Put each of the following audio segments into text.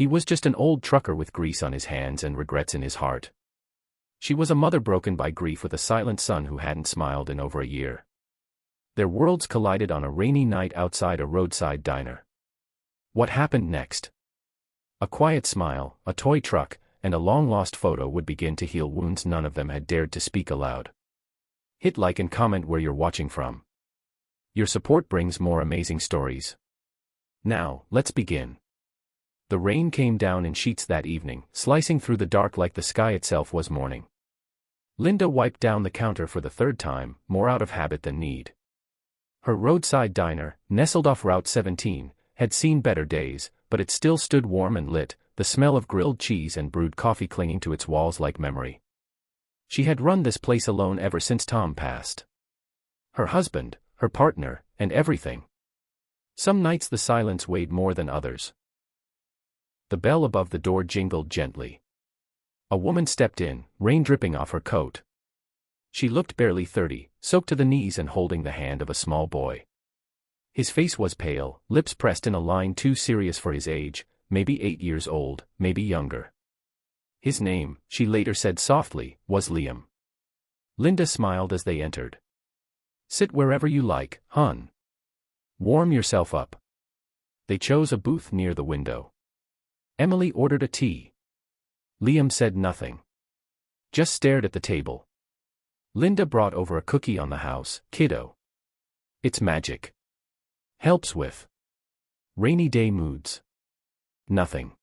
He was just an old trucker with grease on his hands and regrets in his heart. She was a mother broken by grief with a silent son who hadn't smiled in over a year. Their worlds collided on a rainy night outside a roadside diner. What happened next? A quiet smile, a toy truck, and a long-lost photo would begin to heal wounds none of them had dared to speak aloud. Hit like and comment where you're watching from. Your support brings more amazing stories. Now, let's begin. The rain came down in sheets that evening, slicing through the dark like the sky itself was morning. Linda wiped down the counter for the third time, more out of habit than need. Her roadside diner, nestled off Route 17, had seen better days, but it still stood warm and lit, the smell of grilled cheese and brewed coffee clinging to its walls like memory. She had run this place alone ever since Tom passed. Her husband, her partner, and everything. Some nights the silence weighed more than others. The bell above the door jingled gently. A woman stepped in, rain dripping off her coat. She looked barely 30, soaked to the knees and holding the hand of a small boy. His face was pale, lips pressed in a line too serious for his age, maybe 8 years old, maybe younger. His name, she later said softly, was Liam. Linda smiled as they entered. "Sit wherever you like, hon. Warm yourself up." They chose a booth near the window. Emily ordered a tea. Liam said nothing. Just stared at the table. Linda brought over a cookie on the house, kiddo. It's magic. Helps with rainy day moods. Nothing.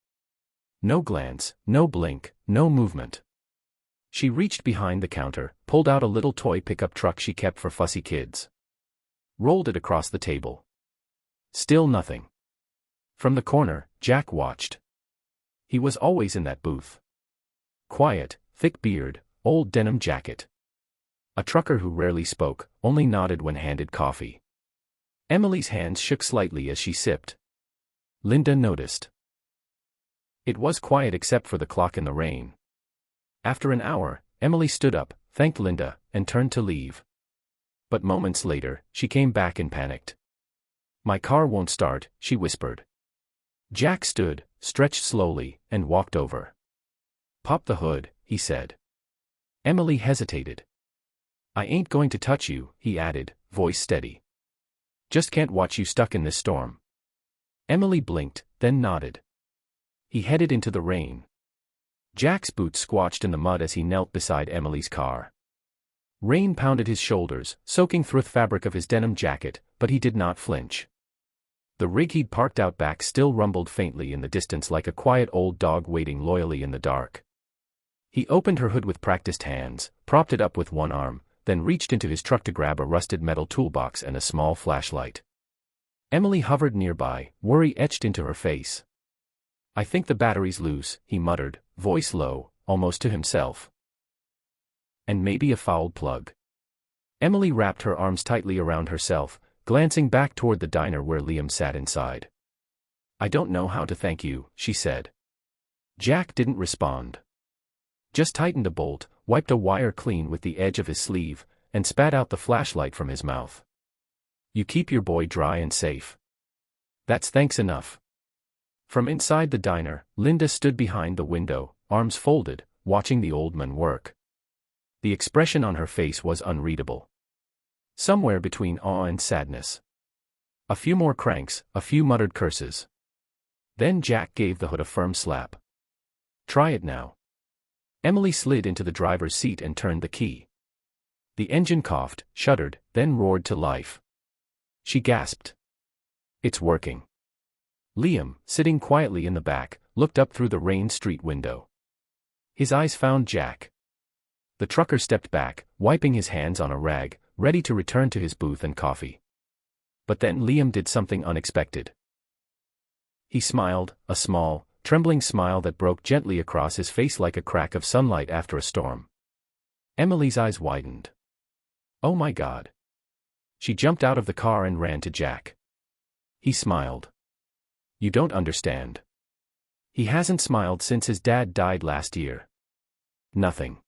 No glance, no blink, no movement. She reached behind the counter, pulled out a little toy pickup truck she kept for fussy kids. Rolled it across the table. Still nothing. From the corner, Jack watched. He was always in that booth. Quiet, thick beard, old denim jacket. A trucker who rarely spoke, only nodded when handed coffee. Emily's hands shook slightly as she sipped. Linda noticed. It was quiet except for the clock in the rain. After an hour, Emily stood up, thanked Linda, and turned to leave. But moments later, she came back and panicked. "My car won't start," she whispered. Jack stood, stretched slowly, and walked over. "Pop the hood," he said. Emily hesitated. "I ain't going to touch you," he added, voice steady. "Just can't watch you stuck in this storm." Emily blinked, then nodded. He headed into the rain. Jack's boots squatched in the mud as he knelt beside Emily's car. Rain pounded his shoulders, soaking through the fabric of his denim jacket, but he did not flinch. The rig he'd parked out back still rumbled faintly in the distance like a quiet old dog waiting loyally in the dark. He opened her hood with practiced hands, propped it up with one arm, then reached into his truck to grab a rusted metal toolbox and a small flashlight. Emily hovered nearby, worry etched into her face. "I think the battery's loose," he muttered, voice low, almost to himself. "And maybe a fouled plug." Emily wrapped her arms tightly around herself, glancing back toward the diner where Liam sat inside. "I don't know how to thank you," she said. Jack didn't respond. Just tightened a bolt, wiped a wire clean with the edge of his sleeve, and spat out the flashlight from his mouth. "You keep your boy dry and safe. That's thanks enough." From inside the diner, Linda stood behind the window, arms folded, watching the old man work. The expression on her face was unreadable. Somewhere between awe and sadness. A few more cranks, a few muttered curses. Then Jack gave the hood a firm slap. "Try it now." Emily slid into the driver's seat and turned the key. The engine coughed, shuddered, then roared to life. She gasped. "It's working." Liam, sitting quietly in the back, looked up through the rain street window. His eyes found Jack. The trucker stepped back, wiping his hands on a rag, ready to return to his booth and coffee. But then Liam did something unexpected. He smiled, a small, trembling smile that broke gently across his face like a crack of sunlight after a storm. Emily's eyes widened. "Oh my God." She jumped out of the car and ran to Jack. He smiled. "You don't understand. He hasn't smiled since his dad died last year. Nothing.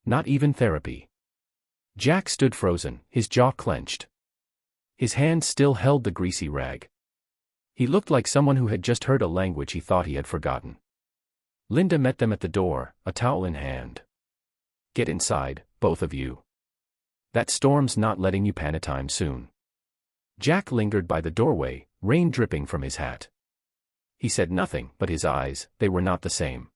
Not even therapy." Jack stood frozen, his jaw clenched. His hand still held the greasy rag. He looked like someone who had just heard a language he thought he had forgotten. Linda met them at the door, a towel in hand. Get inside, both of you. That storm's not letting you pan a time soon. Jack lingered by the doorway, rain dripping from his hat. He said nothing, but his eyes, they were not the same.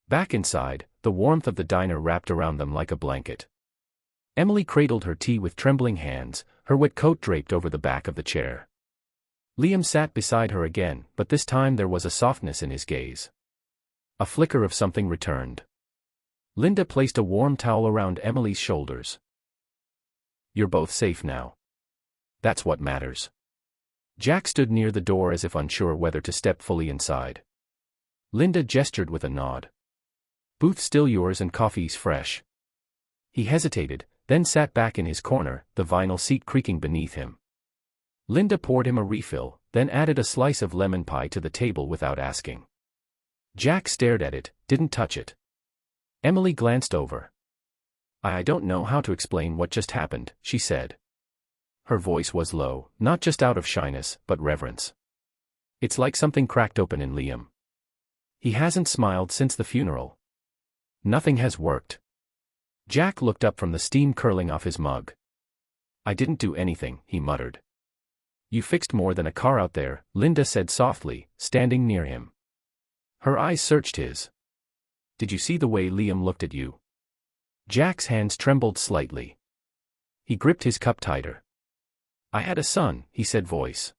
Back inside, the warmth of the diner wrapped around them like a blanket. Emily cradled her tea with trembling hands, her wet coat draped over the back of the chair. Liam sat beside her again, but this time there was a softness in his gaze. A flicker of something returned. Linda placed a warm towel around Emily's shoulders. You're both safe now. That's what matters. Jack stood near the door as if unsure whether to step fully inside. Linda gestured with a nod. Booth still yours and coffee's fresh. He hesitated, then sat back in his corner, the vinyl seat creaking beneath him. Linda poured him a refill, then added a slice of lemon pie to the table without asking. Jack stared at it, didn't touch it. Emily glanced over. I don't know how to explain what just happened, she said. Her voice was low, not just out of shyness, but reverence. It's like something cracked open in Liam. He hasn't smiled since the funeral. Nothing has worked. Jack looked up from the steam curling off his mug. I didn't do anything, he muttered. You fixed more than a car out there, Linda said softly, standing near him. Her eyes searched his. Did you see the way Liam looked at you? Jack's hands trembled slightly. He gripped his cup tighter. I had a son, he said voice.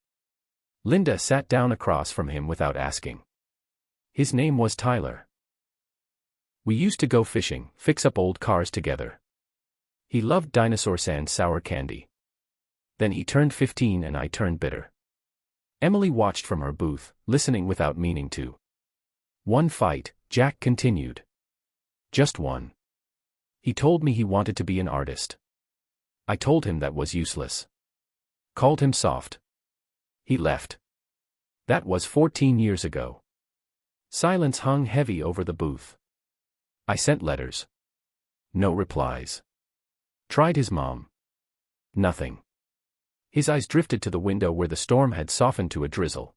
Linda sat down across from him without asking. His name was Tyler. We used to go fishing, fix up old cars together. He loved dinosaur sand sour candy. Then he turned 15 and I turned bitter. Emily watched from her booth, listening without meaning to. One fight, Jack continued. Just one. He told me he wanted to be an artist. I told him that was useless. Called him soft. He left. That was 14 years ago. Silence hung heavy over the booth. I sent letters. No replies. Tried his mom. Nothing. His eyes drifted to the window where the storm had softened to a drizzle.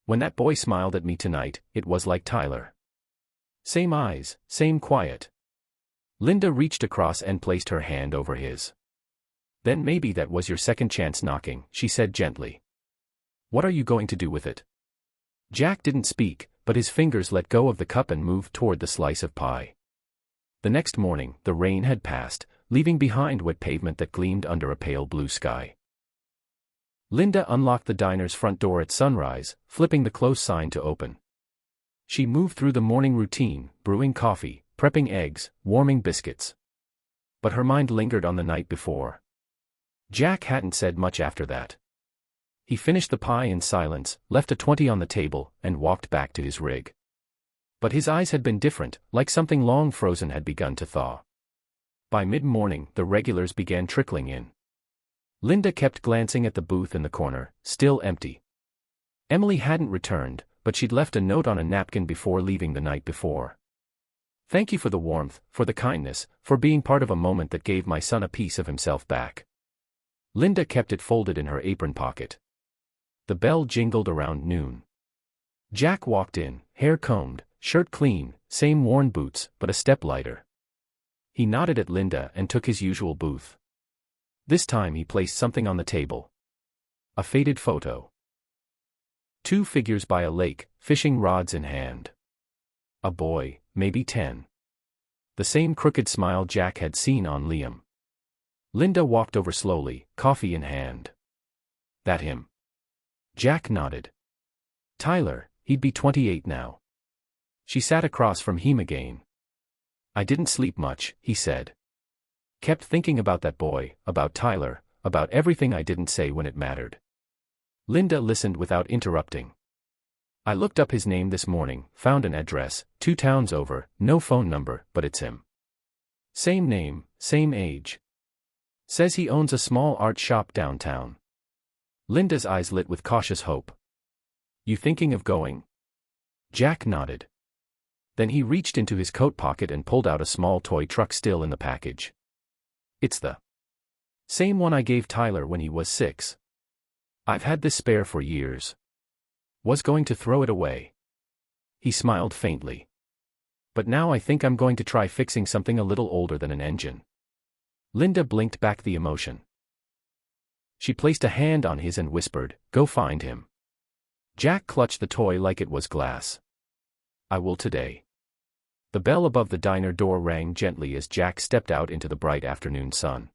When that boy smiled at me tonight, it was like Tyler. Same eyes, same quiet. Linda reached across and placed her hand over his. Then maybe that was your second chance knocking, she said gently. What are you going to do with it? Jack didn't speak, but his fingers let go of the cup and moved toward the slice of pie. The next morning, the rain had passed, leaving behind wet pavement that gleamed under a pale blue sky. Linda unlocked the diner's front door at sunrise, flipping the close sign to open. She moved through the morning routine, brewing coffee, prepping eggs, warming biscuits. But her mind lingered on the night before. Jack hadn't said much after that. He finished the pie in silence, left a 20 on the table, and walked back to his rig. But his eyes had been different, like something long frozen had begun to thaw. By mid-morning, the regulars began trickling in. Linda kept glancing at the booth in the corner, still empty. Emily hadn't returned, but she'd left a note on a napkin before leaving the night before. Thank you for the warmth, for the kindness, for being part of a moment that gave my son a piece of himself back. Linda kept it folded in her apron pocket. The bell jingled around noon. Jack walked in, hair combed, shirt clean, same worn boots, but a step lighter. He nodded at Linda and took his usual booth. This time he placed something on the table. A faded photo. Two figures by a lake, fishing rods in hand. A boy, maybe 10. The same crooked smile Jack had seen on Liam. Linda walked over slowly, coffee in hand. That him? Jack nodded. Tyler, he'd be 28 now. She sat across from him again. I didn't sleep much, he said. Kept thinking about that boy, about Tyler, about everything I didn't say when it mattered. Linda listened without interrupting. I looked up his name this morning, found an address, 2 towns over, no phone number, but it's him. Same name, same age. Says he owns a small art shop downtown. Linda's eyes lit with cautious hope. You thinking of going? Jack nodded. Then he reached into his coat pocket and pulled out a small toy truck still in the package. It's the same one I gave Tyler when he was 6. I've had this spare for years. Was going to throw it away. He smiled faintly. But now I think I'm going to try fixing something a little older than an engine. Linda blinked back the emotion. She placed a hand on his and whispered, "Go find him." Jack clutched the toy like it was glass. "I will today." The bell above the diner door rang gently as Jack stepped out into the bright afternoon sun.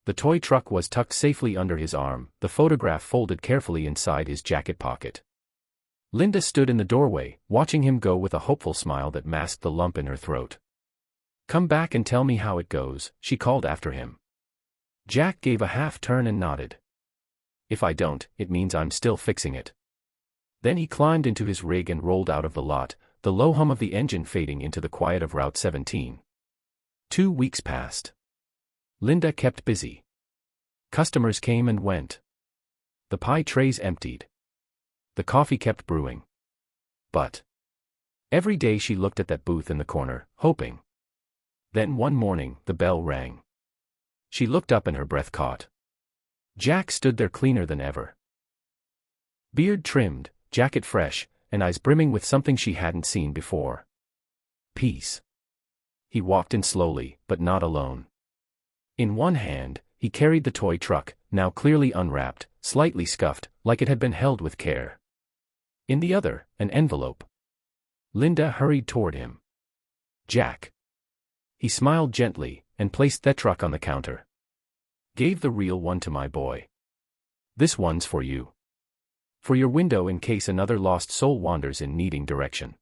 The toy truck was tucked safely under his arm, the photograph folded carefully inside his jacket pocket. Linda stood in the doorway, watching him go with a hopeful smile that masked the lump in her throat. "Come back and tell me how it goes," she called after him. Jack gave a half-turn and nodded. "If I don't, it means I'm still fixing it." Then he climbed into his rig and rolled out of the lot, the low hum of the engine fading into the quiet of Route 17. 2 weeks passed. Linda kept busy. Customers came and went. The pie trays emptied. The coffee kept brewing. But every day she looked at that booth in the corner, hoping. Then one morning, the bell rang. She looked up and her breath caught. Jack stood there cleaner than ever. Beard trimmed, jacket fresh, and eyes brimming with something she hadn't seen before. Peace. He walked in slowly, but not alone. In one hand, he carried the toy truck, now clearly unwrapped, slightly scuffed, like it had been held with care. In the other, an envelope. Linda hurried toward him. "Jack." He smiled gently, and placed that truck on the counter. "Gave the real one to my boy. This one's for you. For your window in case another lost soul wanders in needing direction."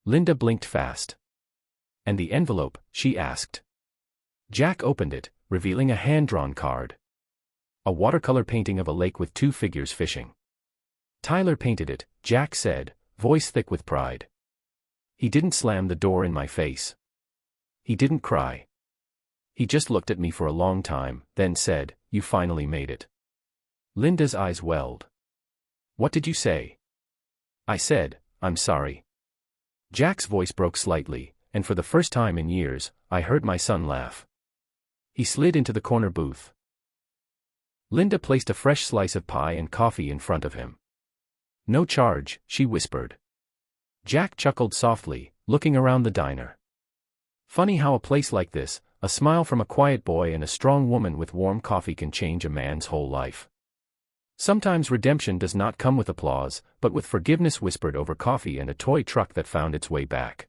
Linda blinked fast. "And the envelope?" she asked. Jack opened it, revealing a hand-drawn card. A watercolor painting of a lake with 2 figures fishing. "Tyler painted it," Jack said, voice thick with pride. "He didn't slam the door in my face. He didn't cry. He just looked at me for a long time, then said, 'You finally made it.'" Linda's eyes welled. "What did you say?" "I said, 'I'm sorry.'" Jack's voice broke slightly, and for the first time in years, I heard my son laugh. He slid into the corner booth. Linda placed a fresh slice of pie and coffee in front of him. "No charge," she whispered. Jack chuckled softly, looking around the diner. Funny how a place like this, a smile from a quiet boy and a strong woman with warm coffee can change a man's whole life. Sometimes redemption does not come with applause, but with forgiveness whispered over coffee and a toy truck that found its way back.